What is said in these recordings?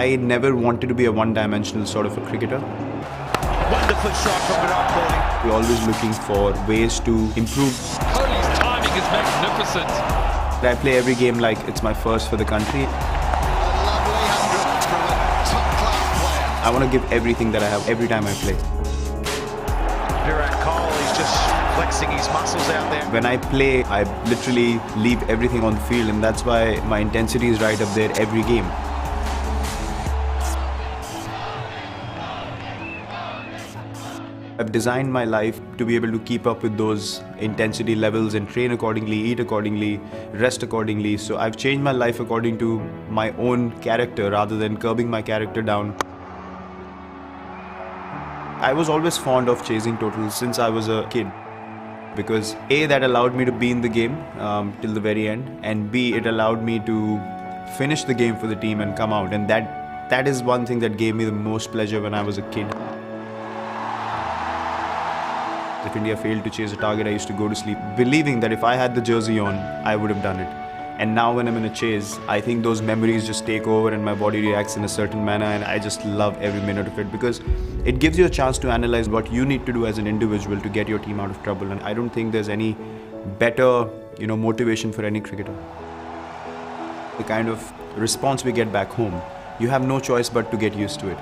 I never wanted to be a one-dimensional sort of a cricketer. Wonderful shot from Virat Kohli. We're always looking for ways to improve. Kohli's timing is magnificent. I play every game like it's my first for the country. A lovely 100 from a top-class player. I want to give everything that I have every time I play. Virat Kohli's just flexing his muscles out there. When I play, I literally leave everything on the field, and that's why my intensity is right up there every game. I've designed my life to be able to keep up with those intensity levels and train accordingly, eat accordingly, rest accordingly. So I've changed my life according to my own character rather than curbing my character down. I was always fond of chasing totals since I was a kid, because A, that allowed me to be in the game till the very end, and B, it allowed me to finish the game for the team and come out, and that is one thing that gave me the most pleasure when I was a kid. If India failed to chase a target, I used to go to sleep believing that if I had the jersey on, I would have done it. And now when I'm in a chase, I think those memories just take over and my body reacts in a certain manner, and I just love every minute of it because it gives you a chance to analyze what you need to do as an individual to get your team out of trouble. And I don't think there's any better, motivation for any cricketer. The kind of response we get back home, you have no choice but to get used to it.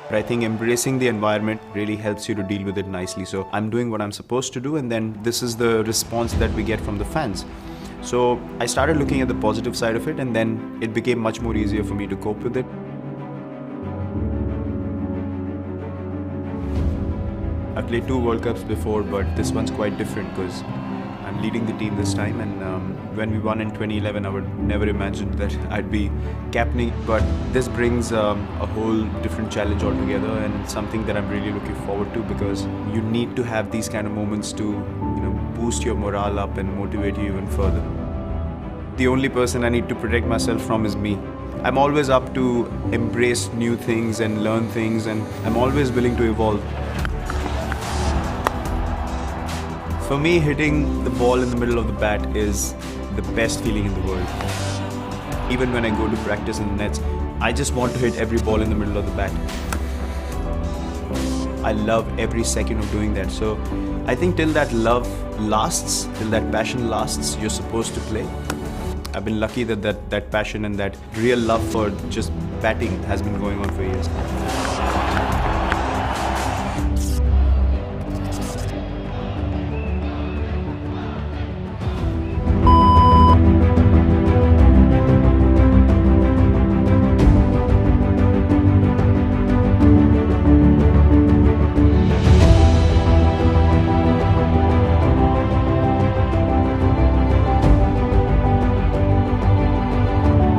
But I think embracing the environment really helps you to deal with it nicely. So I'm doing what I'm supposed to do, and then this is the response that we get from the fans. So I started looking at the positive side of it, and then it became much more easier for me to cope with it. I've played 2 World Cups before, but this one's quite different because I'm leading the team this time, and when we won in 2011, I would never imagined that I'd be captaining. But this brings a whole different challenge altogether, and something that I'm really looking forward to, because you need to have these kind of moments to boost your morale up and motivate you even further. The only person I need to protect myself from is me. I'm always up to embrace new things and learn things, and I'm always willing to evolve. For me, hitting the ball in the middle of the bat is the best feeling in the world. Even when I go to practice in the nets, I just want to hit every ball in the middle of the bat. I love every second of doing that. So I think till that love lasts, till that passion lasts, you're supposed to play. I've been lucky that passion and that real love for just batting has been going on for years.